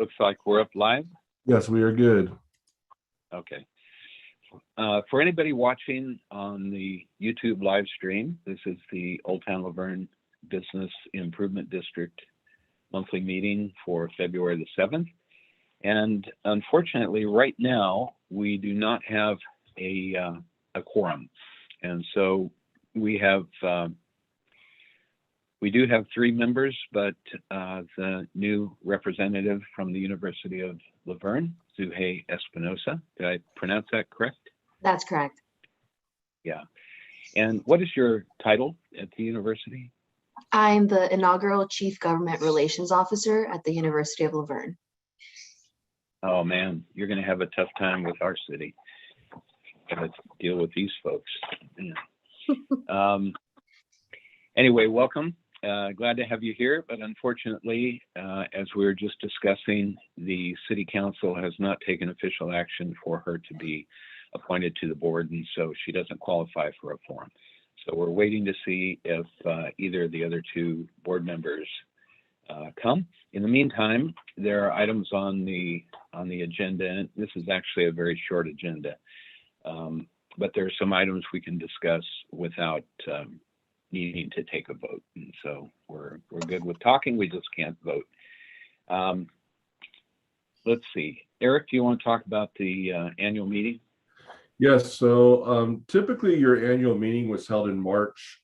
looks like we're up live. Yes, we are good. Okay. For anybody watching on the YouTube live stream, this is the Old Town Laverne Business Improvement District monthly meeting for February the 7th. And unfortunately, right now, we do not have a quorum. And so we do have 3 members, but the new representative from the University of Laverne, Zuhei Espinosa. Did I pronounce that correct? That's correct. Yeah. And what is your title at the university? I'm the inaugural Chief Government Relations Officer at the University of Laverne. Oh man, you're going to have a tough time with our city. Got to deal with these folks. Anyway, welcome. Glad to have you here, but unfortunately, as we were just discussing, the City Council has not taken official action for her to be appointed to the board, and so she doesn't qualify for a forum. So we're waiting to see if either of the other 2 board members come. In the meantime, there are items on the agenda, and this is actually a very short agenda, but there are some items we can discuss without needing to take a vote. And so we're good with talking, we just can't vote. Let's see. Eric, do you want to talk about the annual meeting? Yes, so typically your annual meeting was held in March.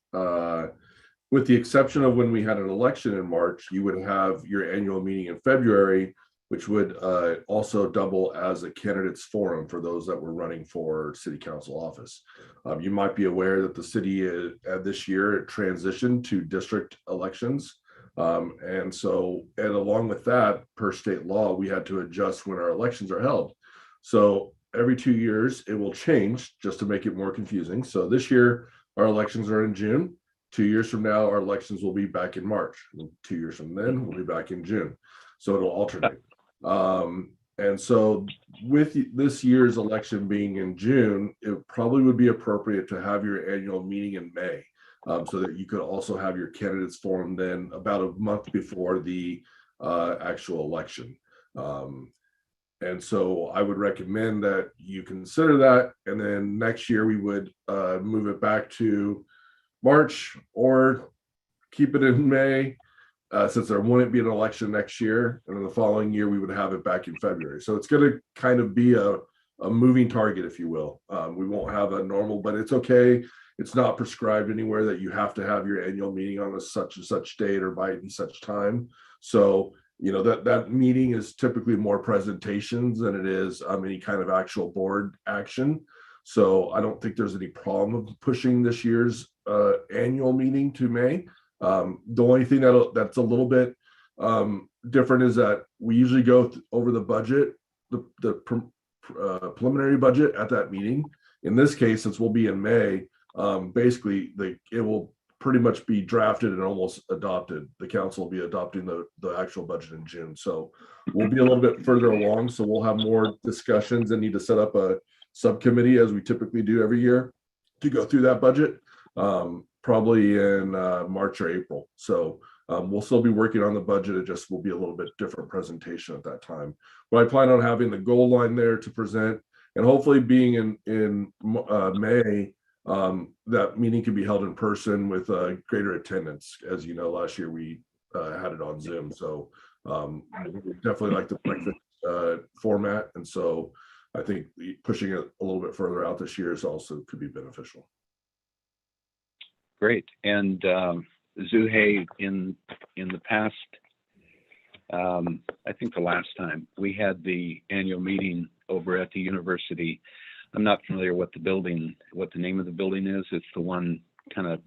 With the exception of when we had an election in March, you would have your annual meeting in February, which would also double as a candidates forum for those that were running for city council office. You might be aware that the city this year transitioned to district elections. And along with that, per state law, we had to adjust when our elections are held. So every 2 years, it will change just to make it more confusing. So this year, our elections are in June. 2 years from now, our elections will be back in March. And 2 years from then, we'll be back in June. So it'll alternate. And so with this year's election being in June, it probably would be appropriate to have your annual meeting in May, so that you could also have your candidates forum then about a month before the actual election. And so I would recommend that you consider that. And then next year we would move it back to March or keep it in May, since there wouldn't be an election next year. And then the following year, we would have it back in February. So it's going to kind of be a moving target, if you will. We won't have a normal, but it's okay. It's not prescribed anywhere that you have to have your annual meeting on a such and such date or by any such time. So you know, that meeting is typically more presentations than it is any kind of actual board action. So I don't think there's any problem of pushing this year's annual meeting to May. The only thing that's a little bit different is that we usually go over the budget, the preliminary budget at that meeting. In this case, since we'll be in May, basically it will pretty much be drafted and almost adopted. The council will be adopting the actual budget in June. So we'll be a little bit further along. So we'll have more discussions and need to set up a subcommittee, as we typically do every year, to go through that budget, probably in March or April. So we'll still be working on the budget. It just will be a little bit different presentation at that time. But I plan on having the goal line there to present, and hopefully being in May, that meeting can be held in person with greater attendance. As you know, last year we had it on Zoom. So we definitely like the breakfast format. And so I think pushing it a little bit further out this year is also could be beneficial. Great. And Zuhei, in the past, I think the last time we had the annual meeting over at the university, I'm not familiar what the name of the building is. It's the one kind of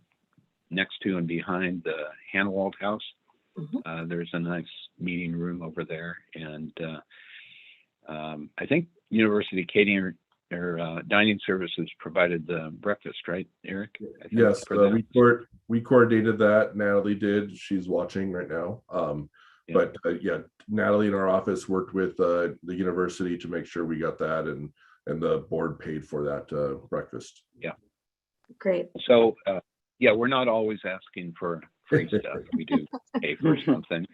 next to and behind the Hanwald House. Mm-hmm. There's a nice meeting room over there. And I think University Catering or dining services provided the breakfast, right, Eric? Yes, we coordinated that. Natalie did. She's watching right now. Yeah. But yeah, Natalie in our office worked with the university to make sure we got that, and the board paid for that breakfast. Yeah. Great. So yeah, we're not always asking for free stuff. We do pay for something.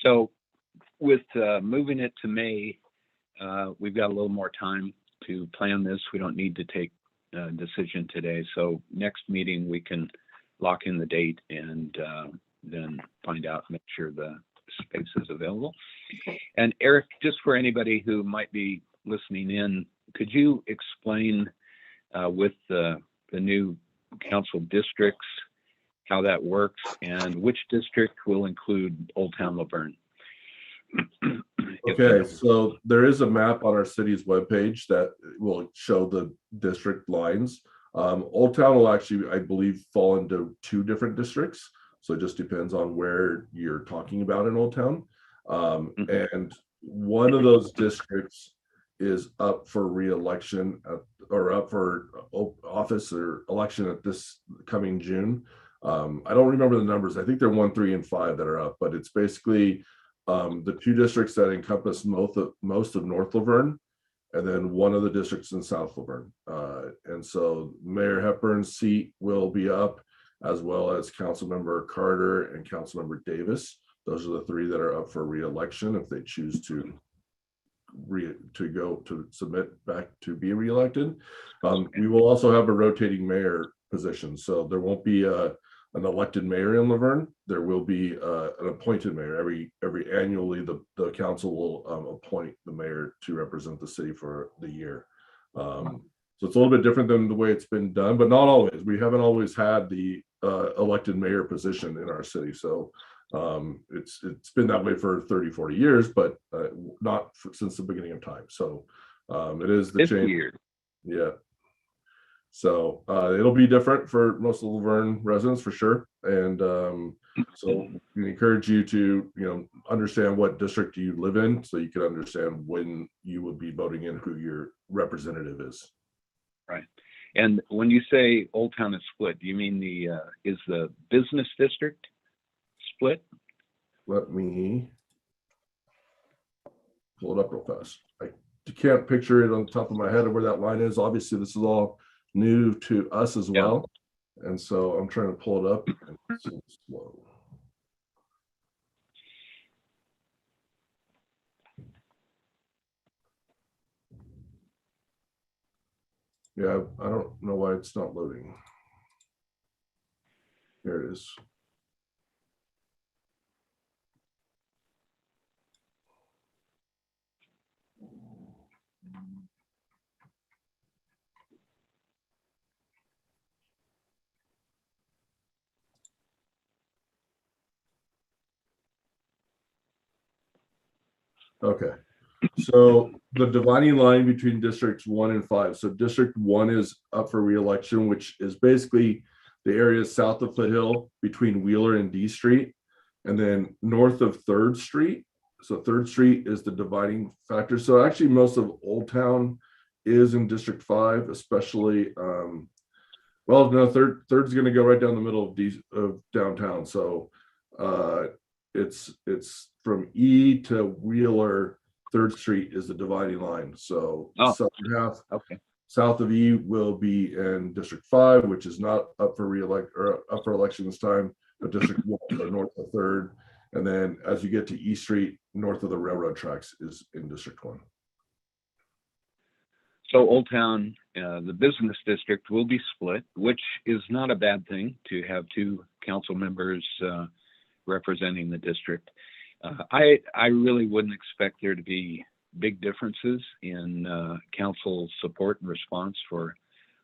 So with moving it to May, we've got a little more time to plan this. We don't need to take a decision today. So next meeting, we can lock in the date and then find out, make sure the space is available. Okay. And Eric, just for anybody who might be listening in, could you explain with the new council districts how that works and which district will include Old Town Laverne? Okay, so there is a map on our city's webpage that will show the district lines. Old Town will actually, I believe, fall into 2 different districts. So it just depends on where you're talking about in Old Town. And one of those districts is up for re-election or up for office or election at this coming June. I don't remember the numbers. I think they're 1, 3, and 5 that are up, but it's basically the 2 districts that encompass most of North Laverne, and then one of the districts in South Laverne. And so Mayor Hepburn's seat will be up, as well as Councilmember Carter and Councilmember Davis. Those are the 3 that are up for re-election if they choose to submit back to be re-elected. We will also have a rotating mayor position, so there won't be an elected mayor in Laverne. There will be an appointed mayor. Every annually, the council will appoint the mayor to represent the city for the year. So it's a little bit different than the way it's been done, but not always. We haven't always had the elected mayor position in our city. So it's been that way for 30, 40 years, but not since the beginning of time. So it is the change. Years. Yeah. So it'll be different for most of the Laverne residents for sure. And so we encourage you to, understand what district you live in so you can understand when you would be voting in who your representative is. Right. And when you say Old Town is split, do you mean is the business district split? Let me pull it up real fast. I can't picture it on the top of my head of where that line is. Obviously, this is all new to us as well. And so I'm trying to pull it up and it seems slow. Yeah, I don't know why it's not loading. Here it is. Okay, so the dividing line between districts 1 and 5. So district 1 is up for re-election, which is basically the area south of Foothill between Wheeler and D Street, and then north of 3rd Street. So 3rd Street is the dividing factor. So actually most of Old Town is in District 5, especially, well, no, third's going to go right down the middle of downtown. So it's from E to Wheeler. 3rd Street is the dividing line. So southern half, south of E will be in District 5, which is not up for election this time, but District 1 or north of 3rd. And then as you get to E Street, north of the railroad tracks is in District 1. So Old Town, the business district will be split, which is not a bad thing to have 2 council members representing the district. I really wouldn't expect there to be big differences in council support and response for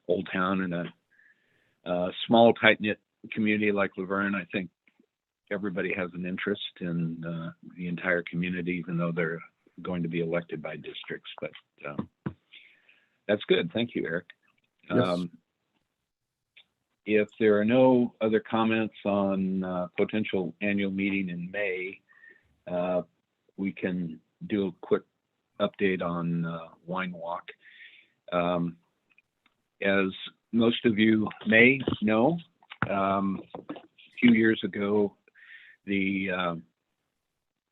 Old Town in a small, tight-knit community like Laverne. I think everybody has an interest in the entire community, even though they're going to be elected by districts. But that's good. Thank you, Eric. Yes. If there are no other comments on potential annual meeting in May, we can do a quick update on Wine Walk. As most of you may know, a few years ago, the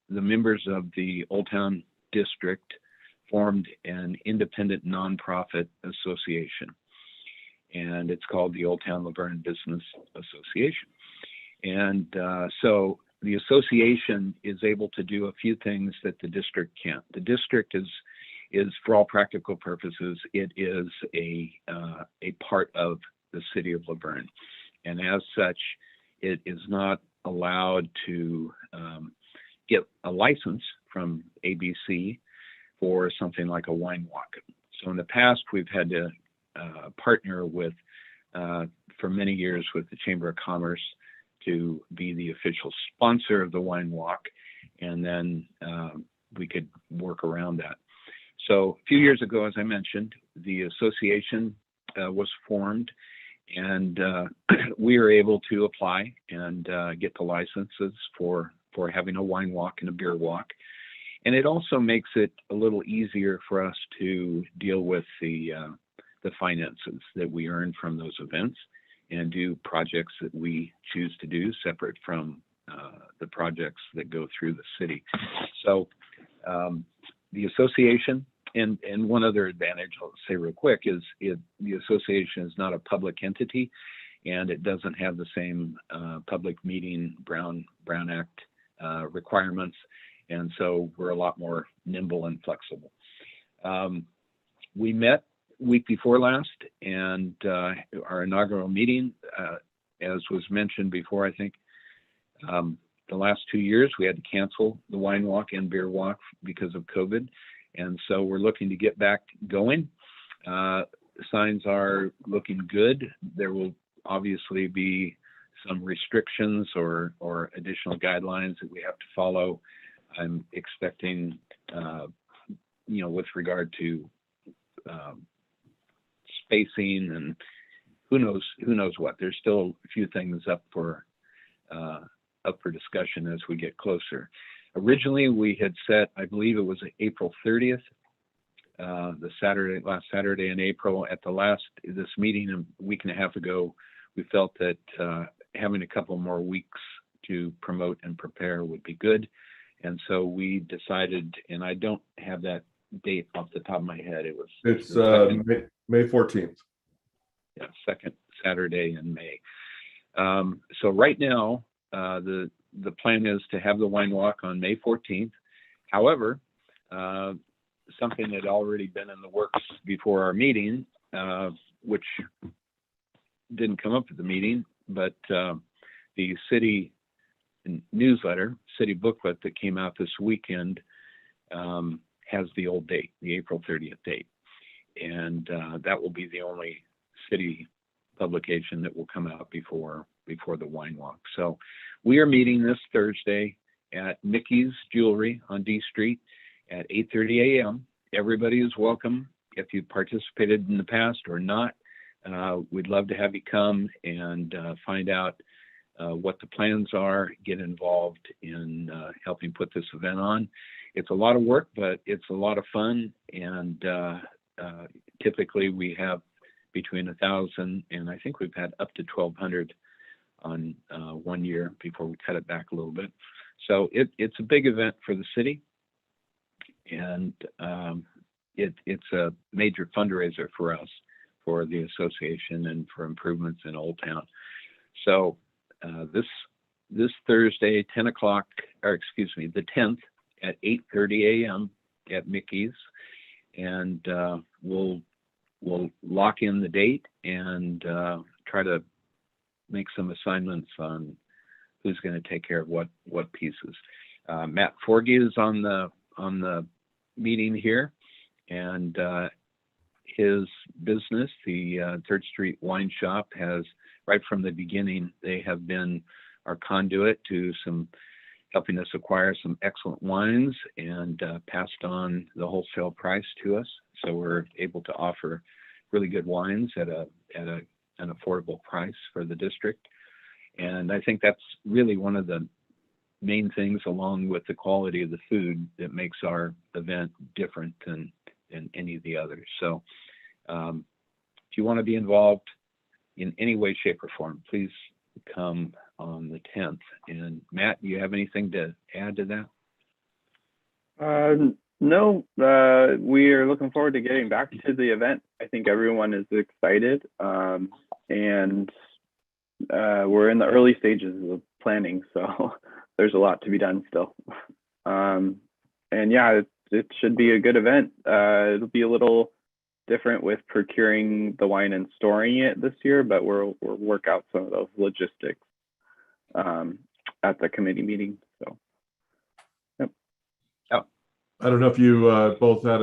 members of the Old Town District formed an independent nonprofit association, and it's called the Old Town Laverne Business Association. And so the association is able to do a few things that the district can't. The district is for all practical purposes, it is a part of the city of Laverne. And as such, it is not allowed to get a license from ABC for something like a wine walk. So in the past, we've had to partner with, for many years, with the Chamber of Commerce to be the official sponsor of the wine walk, and then we could work around that. So a few years ago, as I mentioned, the association was formed, and we were able to apply and get the licenses for having a wine walk and a beer walk. And it also makes it a little easier for us to deal with the finances that we earn from those events and do projects that we choose to do separate from the projects that go through the city. So the association, and one other advantage I'll say real quick is the association is not a public entity, and it doesn't have the same public meeting Brown Act requirements, and so we're a lot more nimble and flexible. We met week before last, and our inaugural meeting, as was mentioned before, I think the last 2 years we had to cancel the wine walk and beer walk because of COVID, and so we're looking to get back going. Signs are looking good. There will obviously be some restrictions or additional guidelines that we have to follow. I'm expecting, with regard to spacing and who knows what. There's still a few things up for discussion as we get closer. Originally, we had set, I believe it was April 30th, last Saturday in April. At this meeting a week and a half ago, we felt that having a couple more weeks to promote and prepare would be good. And so we decided, and I don't have that date off the top of my head. It's May 14th. Yeah, second Saturday in May. So right now, the plan is to have the wine walk on May 14th. However, something that had already been in the works before our meeting, which didn't come up at the meeting, but the city newsletter, city booklet that came out this weekend has the old date, the April 30th date. And that will be the only city publication that will come out before the wine walk. So we are meeting this Thursday at Mickey's Jewelry on D Street at 8:30 a.m. Everybody is welcome. If you participated in the past or not, we'd love to have you come and find out what the plans are, get involved in helping put this event on. It's a lot of work, but it's a lot of fun. And typically we have between 1,000 and I think we've had up to 1,200 on 1 year before we cut it back a little bit. So it's a big event for the city, and it's a major fundraiser for us, for the association, and for improvements in Old Town. So this Thursday, 10 o'clock, or excuse me, the 10th at 8:30 a.m. at Mickey's, and we'll lock in the date and try to make some assignments on who's going to take care of what pieces. Matt Forgy is on the meeting here, and his business, the 3rd Street Wine Shop, has, right from the beginning, they have been our conduit to helping us acquire some excellent wines, and passed on the wholesale price to us. So we're able to offer really good wines at an affordable price for the district. And I think that's really one of the main things, along with the quality of the food, that makes our event different than any of the others. So if you want to be involved in any way, shape, or form, please come on the 10th. And Matt, do you have anything to add to that? No, we are looking forward to getting back to the event. I think everyone is excited, and we're in the early stages of planning, so there's a lot to be done still. And yeah, it should be a good event. It'll be a little different with procuring the wine and storing it this year, but we'll work out some of those logistics at the committee meeting. So, yep. Oh, I don't know if you both had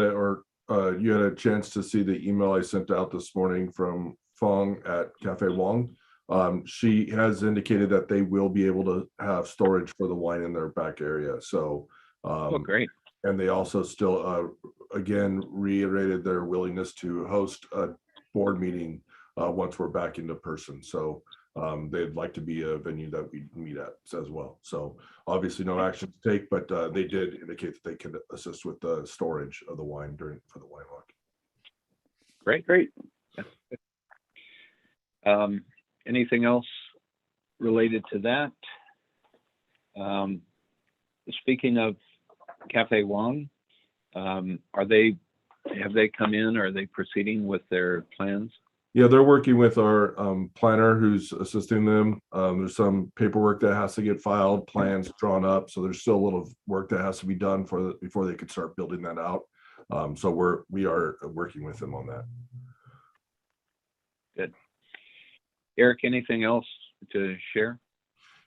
you had a chance to see the email I sent out this morning from Fong at Cafe Wong. She has indicated that they will be able to have storage for the wine in their back area. So, great. And they also still, again, reiterated their willingness to host a board meeting once we're back into person. So they'd like to be a venue that we meet at as well. So obviously no action to take, but they did indicate that they can assist with the storage of the wine for the wine walk. Great. Anything else related to that? Speaking of Cafe Wong, have they come in? Are they proceeding with their plans? Yeah, they're working with our planner who's assisting them. There's some paperwork that has to get filed, plans drawn up. So there's still a little work that has to be done before they could start building that out. So we are working with them on that. Good. Eric, anything else to share?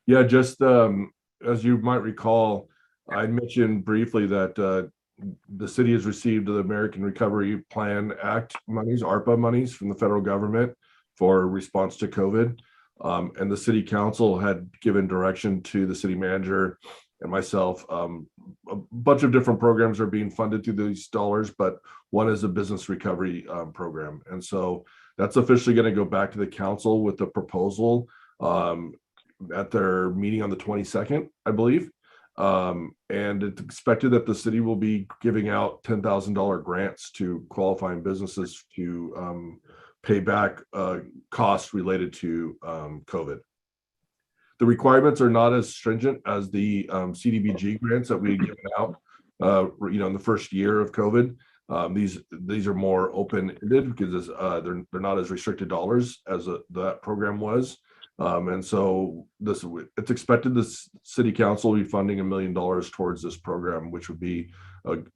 Yeah, just as you might recall, I mentioned briefly that the city has received the American Recovery Plan Act monies, ARPA monies from the federal government for response to COVID. And the city council had given direction to the city manager and myself. A bunch of different programs are being funded through these dollars, but one is a business recovery program. And so that's officially going to go back to the council with the proposal at their meeting on the 22nd, I believe. And it's expected that the city will be giving out $10,000 grants to qualifying businesses to pay back costs related to COVID. The requirements are not as stringent as the CDBG grants that we given out, in the first year of COVID. These are more open-ended because they're not as restricted dollars as that program was. And so it's expected the city council will be funding $1 million towards this program, which would be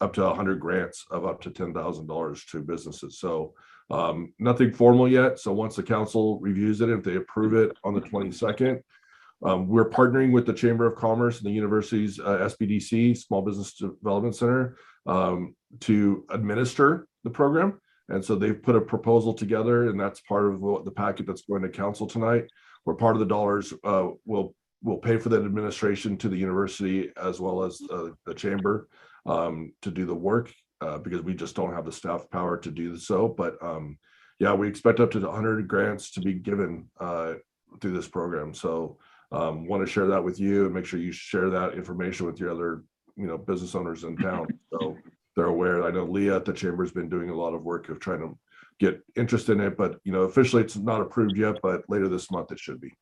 up to 100 grants of up to $10,000 to businesses. So nothing formal yet. So once the council reviews it, if they approve it on the 22nd, we're partnering with the Chamber of Commerce and the university's SBDC, Small Business Development Center, to administer the program. And so they've put a proposal together, and that's part of the packet that's going to council tonight, where part of the dollars will pay for that administration to the university as well as the chamber to do the work because we just don't have the staff power to do so. But yeah, we expect up to 100 grants to be given through this program. So want to share that with you and make sure you share that information with your other business owners in town so they're aware. I know Leah at the chamber has been doing a lot of work of trying to get interest in it, but officially it's not approved yet, but later this month it should be.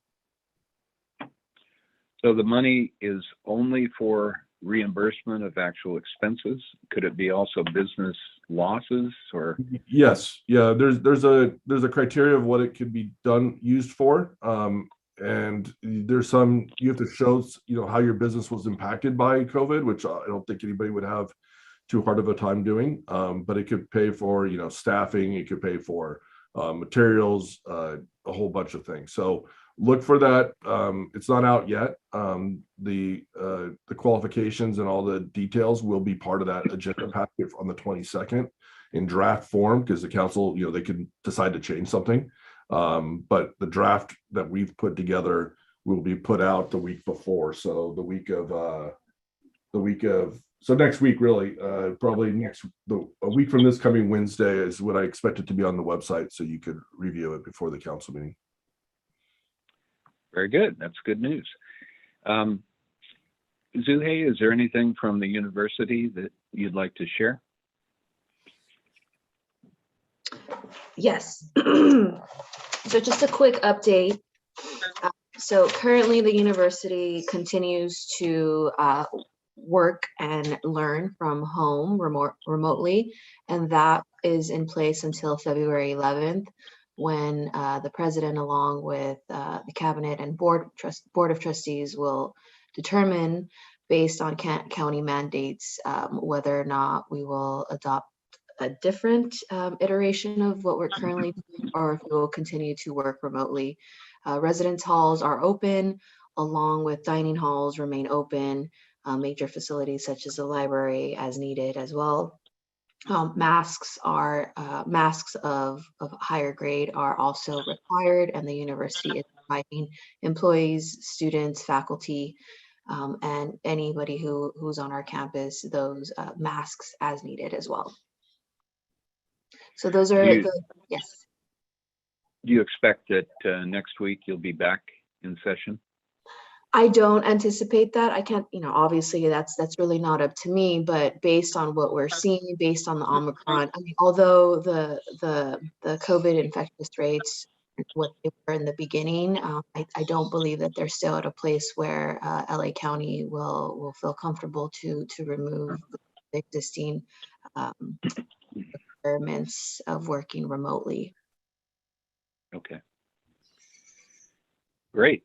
So the money is only for reimbursement of actual expenses. Could it be also business losses or? Yes, yeah. There's a criteria of what it could be used for, and there's some you have to show how your business was impacted by COVID, which I don't think anybody would have too hard of a time doing, but it could pay for staffing, it could pay for materials, a whole bunch of things. So look for that. It's not out yet. The qualifications and all the details will be part of that agenda packet on the 22nd in draft form, because the council they can decide to change something, but the draft that we've put together will be put out the week before. So so next week, really, probably a week from this coming Wednesday is what I expect it to be on the website, so you could review it before the council meeting. Very good. That's good news. Zuhei, is there anything from the university that you'd like to share? Yes. So just a quick update. So currently the university continues to work and learn from home remotely, and that is in place until February 11th, when the president, along with the cabinet and board of trustees, will determine based on county mandates, whether or not we will adopt a different iteration of what we're currently doing, or if we will continue to work remotely. Residence halls are open, along with dining halls remain open, major facilities such as the library as needed as well. Masks of higher grade are also required, and the university is providing employees, students, faculty, and anybody who's on our campus those masks as needed as well. So those are yes. Do you expect that next week you'll be back in session? I don't anticipate that. I can't, obviously that's really not up to me, but based on what we're seeing, based on the Omicron, I mean, although the COVID infectious rates, what they were in the beginning, I don't believe that they're still at a place where LA County will feel comfortable to remove the existing requirements of working remotely. Okay. Great.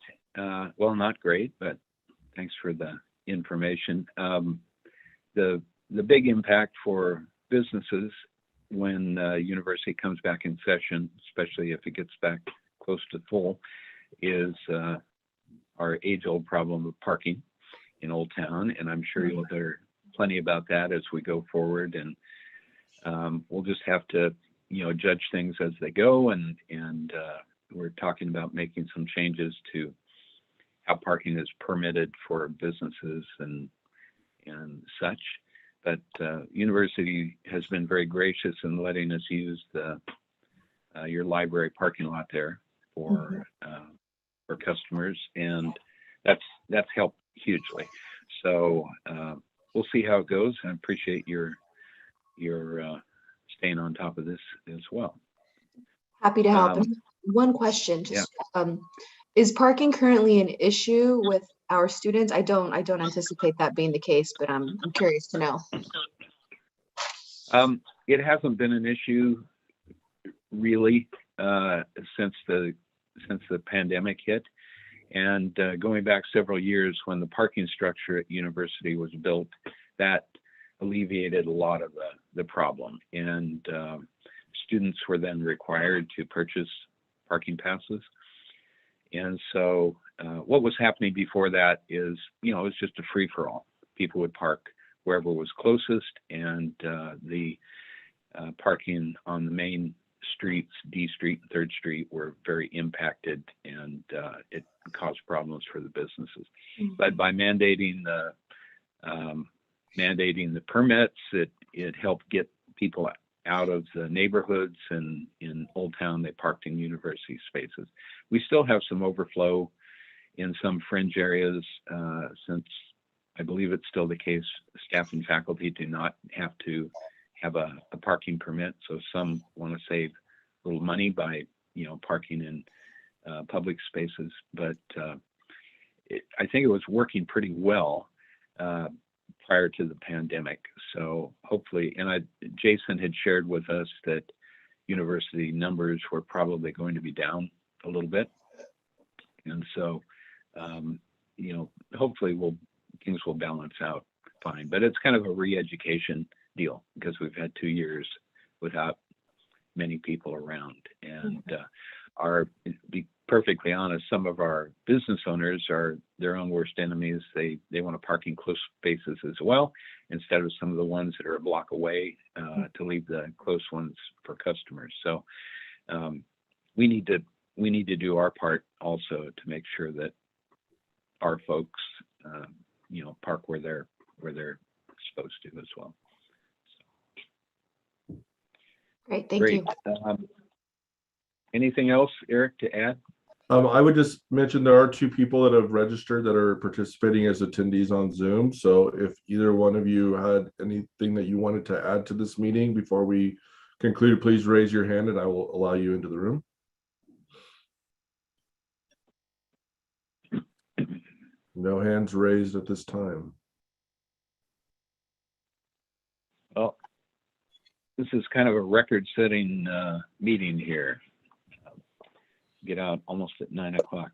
Well, not great, but thanks for the information. The big impact for businesses when university comes back in session, especially if it gets back close to full, is our age-old problem of parking in Old Town, and I'm sure you'll hear plenty about that as we go forward. And we'll just have to, judge things as they go, and we're talking about making some changes to how parking is permitted for businesses and such. But university has been very gracious in letting us use your library parking lot there for customers, and that's helped hugely. So we'll see how it goes, and I appreciate your staying on top of this as well. Happy to help. One question, is parking currently an issue with our students? I don't anticipate that being the case, but I'm curious to know. It hasn't been an issue really since the pandemic hit, and going back several years when the parking structure at university was built, that alleviated a lot of the problem, and students were then required to purchase parking passes. And so what was happening before that is, it was just a free-for-all. People would park wherever was closest, and the parking on the main streets, D Street and 3rd Street, were very impacted, and it caused problems for the businesses. But by mandating the permits, it helped get people out of the neighborhoods, and in Old Town they parked in university spaces. We still have some overflow in some fringe areas, since I believe it's still the case, staff and faculty do not have to have a parking permit. So some want to save a little money by parking in public spaces, but I think it was working pretty well prior to the pandemic. So hopefully, and Jason had shared with us that university numbers were probably going to be down a little bit. And so, hopefully things will balance out fine. But it's kind of a re-education deal because we've had 2 years without many people around. And be perfectly honest, some of our business owners are their own worst enemies. They want to park in close spaces as well, instead of some of the ones that are a block away, to leave the close ones for customers. So we need to do our part also to make sure that our folks, park where they're supposed to as well. So. Great, thank you. Anything else, Eric, to add? I would just mention there are 2 people that have registered that are participating as attendees on Zoom. So if either one of you had anything that you wanted to add to this meeting before we conclude, please raise your hand and I will allow you into the room. No hands raised at this time. Well, this is kind of a record-setting meeting here. Get out almost at 9 o'clock.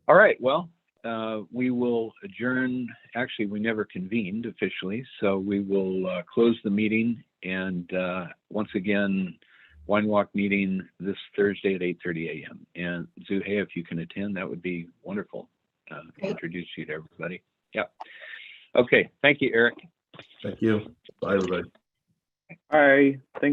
All right, well, we will adjourn. Actually, we never convened officially, so we will close the meeting. And once again, Wine Walk meeting this Thursday at 8:30 a.m. And Zuhei, if you can attend, that would be wonderful. Introduce you to everybody. Yeah. Okay. Thank you, Eric. Thank you. Bye, everybody. All right. Thanks.